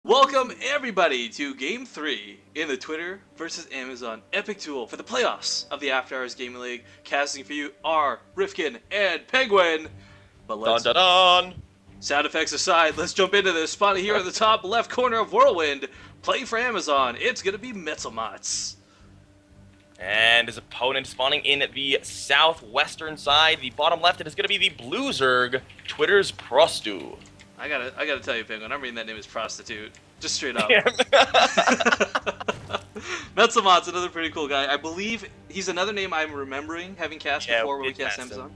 Welcome everybody to Game 3 in the Twitter versus Amazon Epic Duel for the playoffs of the After Hours Gaming League. Casting for you are Rifkin and Pengwin. But let's Dun dun dun! sound effects aside, let's jump into this. Spotted here at the top left corner of Whirlwind. Play for Amazon. It's gonna be Metzelmats. And his opponent spawning in the southwestern side, the bottom left, it is going to be the Blue Zerg, Twitter's Prostu. I gotta tell you, Penguin, I'm reading that name as prostitute. Just straight up. Metzelmats, another pretty cool guy. I believe he's another name I'm remembering having cast before when we cast Amazon.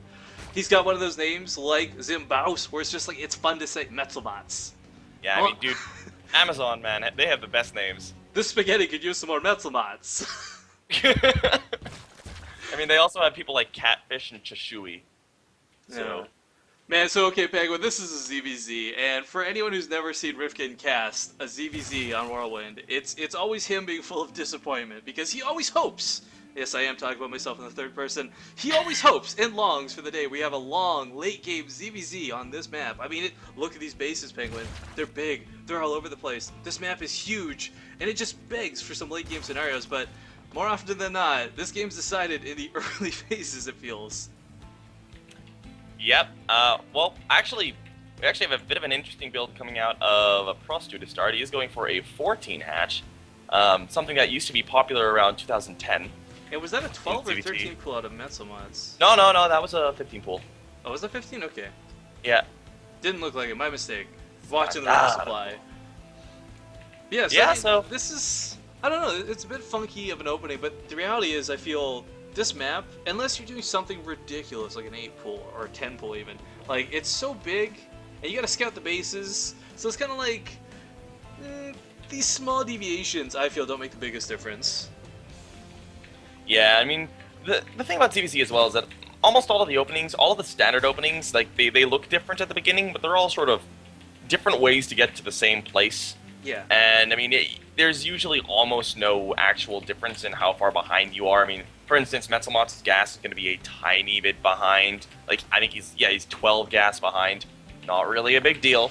He's got one of those names like Zimbaus, where it's just like, it's fun to say Metzelmats. Yeah, I mean, dude, Amazon, man, they have the best names. This spaghetti could use some more Metzelmats. I mean, they also have people like Catfish and Chashui. So. Yeah. Man, so okay, Penguin, this is a ZVZ, and for anyone who's never seen Rifkin cast a ZVZ on Whirlwind, it's always him being full of disappointment, because he always hopes, yes, I am talking about myself in the third person, he always hopes and longs for the day we have a long, late-game ZVZ on this map. I mean, look at these bases, Penguin. They're big, they're all over the place. This map is huge, and it just begs for some late-game scenarios, but more often than not, this game's decided in the early phases, it feels. Yep. Well, actually, we actually have a bit of an interesting build coming out of a Prostu to start. He is going for a 14 hatch, something that used to be popular around 2010. And was that a 12 or 13 pool out of Metzelmats? No, that was a 15 pool. Oh, was that 15? Okay. Yeah. Didn't look like it. My mistake. Watching the raw supply. Yeah, so, yeah, I mean, this is... I don't know, it's a bit funky of an opening, but the reality is I feel this map, unless you're doing something ridiculous like an 8 pool or a 10 pool even, like it's so big and you gotta scout the bases, so it's kind of like these small deviations I feel don't make the biggest difference. Yeah, I mean, the thing about ZVZ as well is that almost all of the openings, all of the standard openings, like they look different at the beginning, but they're all sort of different ways to get to the same place. Yeah. And I mean, there's usually almost no actual difference in how far behind you are. I mean, for instance, Metzelmats' gas is going to be a tiny bit behind. Like, I think he's 12 gas behind. Not really a big deal.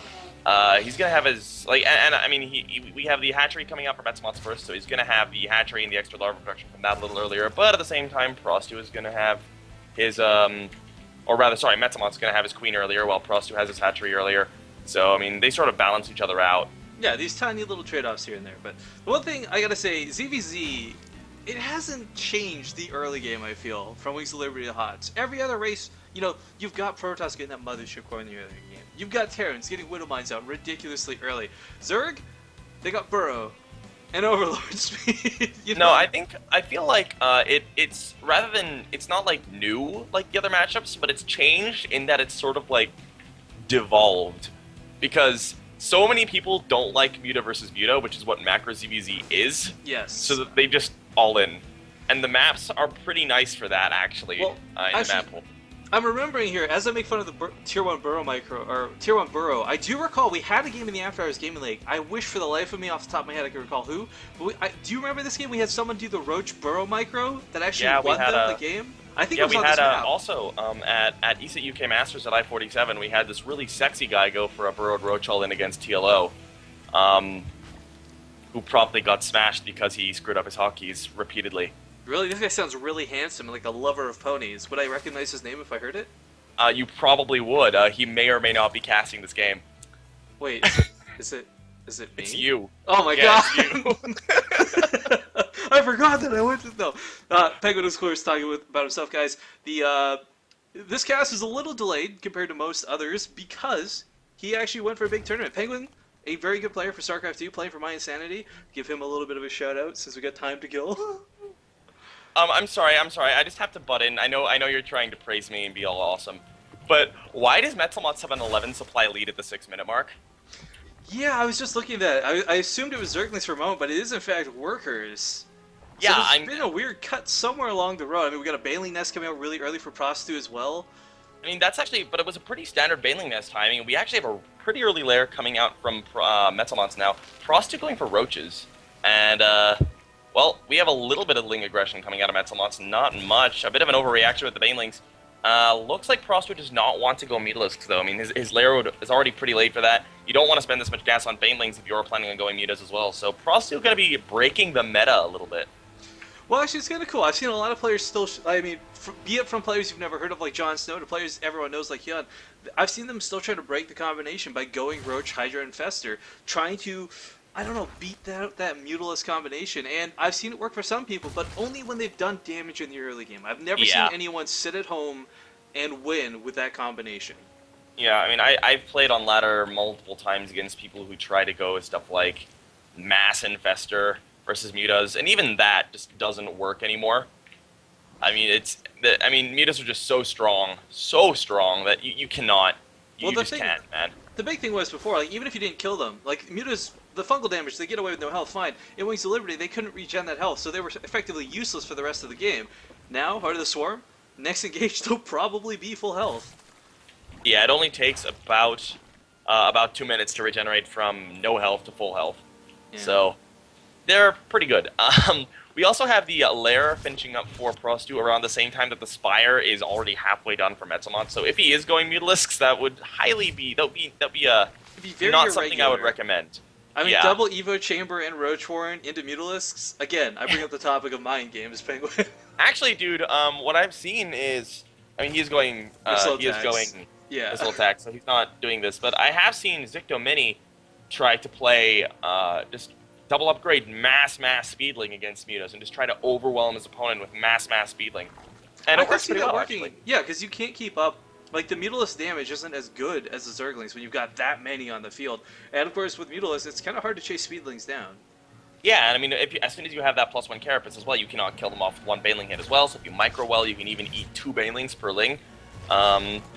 He's going to have his, like, and I mean, we have the hatchery coming out for Metzelmats first, so he's going to have the hatchery and the extra larva production from that a little earlier. But at the same time, Prostu is going to have his, or rather, sorry, Metzelmats is going to have his queen earlier, while Prostu has his hatchery earlier. So, I mean, they sort of balance each other out. Yeah, these tiny little trade-offs here and there. But the one thing I gotta say, ZVZ, it hasn't changed the early game, I feel, from Wings of Liberty to HOTS. Every other race, you know, you've got Protoss getting that mothership core in the early game. You've got Terrans getting Widow Mines out ridiculously early. Zerg, they got Burrow and Overlord speed. You know? No, I feel like it's rather than, it's not like new like the other matchups, but it's changed in that it's sort of like devolved. Because so many people don't like Muta versus Muta, which is what Macro ZVZ is. Yes. So that they just all in. And the maps are pretty nice for that, actually, well, in the map pool. I'm remembering here, as I make fun of the Tier 1 Burrow micro, or Tier 1 Burrow, I do recall we had a game in the After Hours Gaming League. I wish for the life of me off the top of my head I could recall who. But do you remember this game? We had someone do the Roach Burrow micro that actually won them the game? I think it was on this map. Also, at ESA UK Masters at I-47, we had this really sexy guy go for a burrowed roach all-in against TLO, who promptly got smashed because he screwed up his hotkeys repeatedly. Really? This guy sounds really handsome and like a lover of ponies. Would I recognize his name if I heard it? You probably would. He may or may not be casting this game. Wait, is it me? It's you. Oh my god! It's you. I forgot that I went to... No. Penguin, of course, talking about himself, guys. This cast is a little delayed compared to most others because he actually went for a big tournament. Penguin, a very good player for StarCraft 2, playing for My Insanity. Give him a little bit of a shout-out since we got time to kill. I'm sorry. I just have to butt in. I know you're trying to praise me and be all awesome. But why does Metzelmats have an 11 supply lead at the 6-minute mark? Yeah, I was just looking at that. I assumed it was Zerglings for a moment, but it is in fact Workers. Yeah, so there's been a weird cut somewhere along the road. I mean, we got a Baneling Nest coming out really early for Prostu as well. I mean, that's actually, but it was a pretty standard Baneling Nest timing. We actually have a pretty early layer coming out from Metzelmats now. Prostu going for Roaches. And, well, we have a little bit of Ling aggression coming out of Metzelmats. Not much. A bit of an overreaction with the Banelings. Looks like Prostu does not want to go Mutalisk, though. I mean, his lair is already pretty late for that. you don't want to spend this much gas on Banelings if you're planning on going mutas as well. So Pro's still going to be breaking the meta a little bit. Well, actually, it's kind of cool. I've seen a lot of players still. I mean, be it from players you've never heard of, like Jon Snow, to players everyone knows, like Hyun. I've seen them still try to break the combination by going Roach, Hydra, and Fester, trying to, I don't know, beat that Mutalisk combination. And I've seen it work for some people, but only when they've done damage in the early game. I've never seen anyone sit at home and win with that combination. Yeah, I mean, I've played on ladder multiple times against people who try to go with stuff like Mass Infester versus Mutas, and even that just doesn't work anymore. I mean, Mutas are just so strong that you cannot, you just can't, man. The big thing was before, like, even if you didn't kill them, like, Mutas, the fungal damage, they get away with no health, fine. In Wings of Liberty, they couldn't regen that health, so they were effectively useless for the rest of the game. Now, Heart of the Swarm, next engage, they'll probably be full health. Yeah, it only takes about 2 minutes to regenerate from no health to full health. Yeah. So they're pretty good. We also have the Lair finishing up for Prostu around the same time that the Spire is already halfway done for Metzelmont. So if he is going Mutalisks, that would be not something I would recommend. I mean, double Evo Chamber and Roach Warren into Mutalisks. Again, I bring up the topic of mind games, Penguin. Actually, dude, what I've seen is, I mean, he is going missile attack, so he's not doing this. But I have seen Zicto Mini try to play just double upgrade mass speedling against Mutas and just try to overwhelm his opponent with mass speedling. And it works pretty well, actually. Yeah, because you can't keep up. Like, the Mutalisk damage isn't as good as the Zerglings when you've got that many on the field. And, of course, with Mutalisk, it's kind of hard to chase Speedlings down. Yeah, and I mean, as soon as you have that +1 Carapace as well, you cannot kill them off with one Baneling hit as well. So if you micro well, you can even eat 2 Banelings per Ling.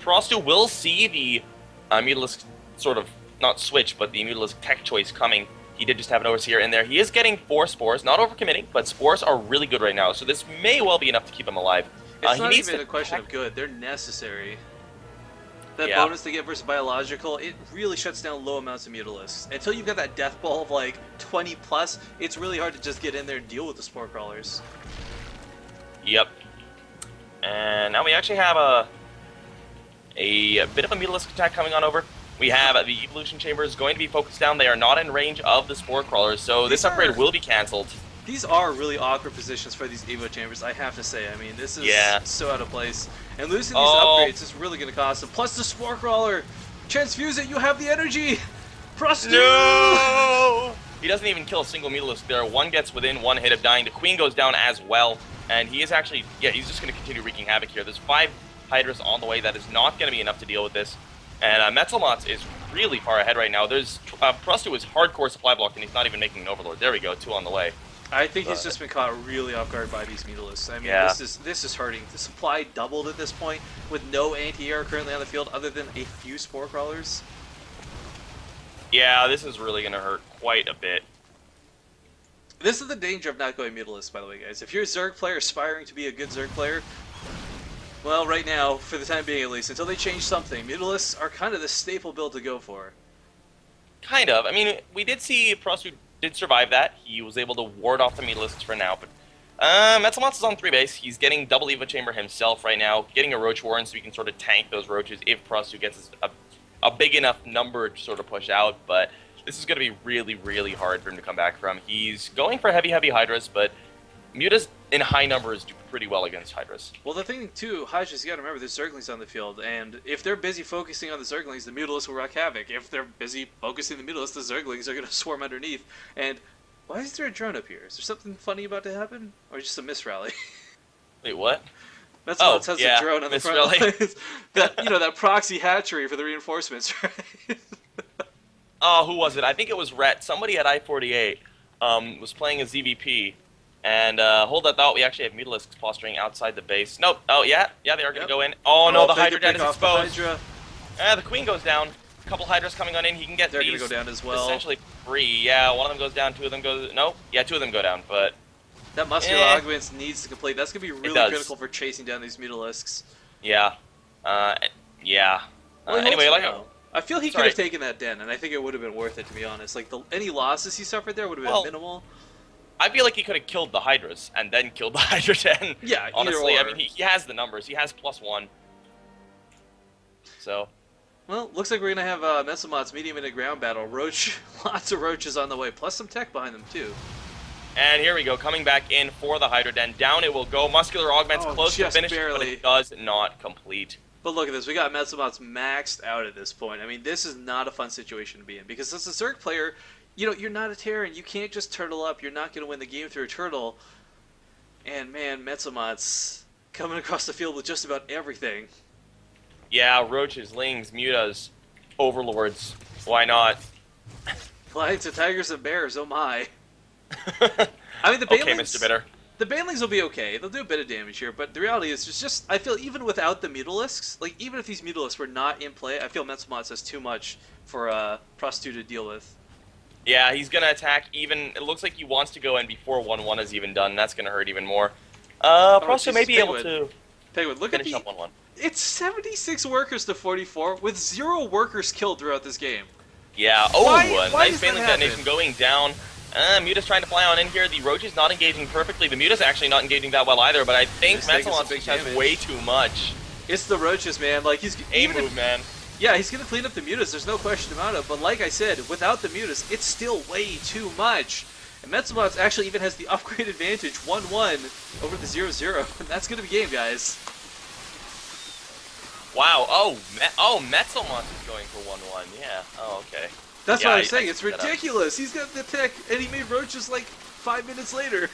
Prostu will see the Mutalisk sort of, not switch, but the Mutalisk tech choice coming. He did just have an Overseer in there. He is getting 4 Spores, not overcommitting, but Spores are really good right now. So this may well be enough to keep him alive. It's not even a question of good. They're necessary. That bonus they get versus Biological, it really shuts down low amounts of Mutalisks. Until you've got that Death Ball of like 20 plus, it's really hard to just get in there and deal with the Spore Crawlers. Yep. And now we actually have a bit of a Mutalisk attack coming on over. We have the Evolution Chambers going to be focused down. They are not in range of the Spore Crawlers, so this upgrade will be cancelled. These are really awkward positions for these Evo Chambers, I have to say. I mean, this is so out of place. And losing these upgrades is really going to cost them. Plus the Spore Crawler! Transfuse it, you have the energy! Prostu! No! He doesn't even kill a single Mutalisk there. One gets within 1 hit of dying. The Queen goes down as well. And he is actually, he's just going to continue wreaking havoc here. There's 5 Hydras on the way. That is not going to be enough to deal with this. And Metzelmont is really far ahead right now. There's Prostu is hardcore supply blocked, and he's not even making an Overlord. There we go, 2 on the way. I think he's just been caught really off guard by these Mutalisks. I mean, this is hurting. The supply doubled at this point with no anti-air currently on the field other than a few Spore Crawlers. Yeah, this is really going to hurt quite a bit. This is the danger of not going Mutalisk, by the way, guys. If you're a Zerg player aspiring to be a good Zerg player, well, right now, for the time being at least, until they change something, Mutalisks are kind of the staple build to go for. Kind of. I mean, we did see Prostu did survive that. He was able to ward off the Mutalisks for now, but Metzelmont is on 3 base. He's getting double Evo Chamber himself right now, getting a Roach Warren so he can sort of tank those Roaches if Prostu gets a big enough number to sort of push out, but this is going to be really, really hard for him to come back from. He's going for heavy Hydras, but Mutas in high numbers do pretty well against Hydras. Well, the thing, too, Hydras, you gotta remember, there's Zerglings on the field, and if they're busy focusing on the Zerglings, the Mutalisks will wreak havoc. If they're busy focusing the Mutalisks, the Zerglings are gonna swarm underneath. And why is there a drone up here? Is there something funny about to happen? Or just a misrally? Wait, what? That's what has a drone on the front lines. That proxy hatchery for the reinforcements, right? Oh, who was it? I think it was Rhett. Somebody at I-48 was playing a ZVP. And hold that thought, we actually have Mutalisks posturing outside the base. Nope. Oh, yeah, they are going to go in. Oh, no, the Hydra Den is exposed. The Queen goes down. A couple Hydras coming on in. He can get They're going to go down as well. Essentially free. Yeah, one of them goes down, 2 of them go... No? Yeah, 2 of them go down, but... That muscular augments needs to complete. That's going to be really critical for chasing down these Mutalisks. Yeah. Yeah. Anyway, I feel he could have taken that den, and I think it would have been worth it, to be honest. Like, any losses he suffered there would have been minimal. I feel like he could have killed the Hydras and then killed the Hydra Den. Yeah, honestly, either or. I mean, he has the numbers. He has +1. So, Well, looks like we're gonna have Metsamot's medium and a ground battle. Roach, lots of roaches on the way, plus some tech behind them too. And here we go, coming back in for the Hydra Den. Down it will go. Muscular Augment's close to finish, but it does not complete. But look at this. We got Metsamot's maxed out at this point. I mean, this is not a fun situation to be in. Because as a Zerg player, you know, you're not a Terran. You can't just turtle up. You're not going to win the game through a turtle. And, man, Metsamot's coming across the field with just about everything. Yeah, Roaches, Lings, Mutas, Overlords. Why not? Lions to Tigers and Bears. Oh, my. I mean, the Banelings, okay, Mr. Bitter. The Banelings will be okay. They'll do a bit of damage here, but the reality is just I feel even without the Mutalisks, like even if these Mutalisks were not in play, I feel Metsamot has too much for Prostitute to deal with. Yeah, he's gonna attack even. It looks like he wants to go in before 1-1 is even done. That's gonna hurt even more. Prostitute may be able to Penguin, look finish at up 1-1. It's 76 workers to 44 with 0 workers killed throughout this game. Yeah. Why Nice Baneling detonation going down. Muta's trying to fly on in here. The Roach is not engaging perfectly. The Muta's actually not engaging that well either, but I think Metsalon has way too much. It's the Roaches, man. Like, he's... Man. Yeah, he's going to clean up the Mutas. There's no question about it. But like I said, without the Mutas, it's still way too much. And Metsalon actually even has the upgrade advantage, 1-1 over the 0-0. And that's going to be game, guys. Wow. Metsalon is going for 1-1. Yeah. Oh, okay. That's what I'm saying. It's ridiculous. He's got the tech, and he made Roaches like 5 minutes later.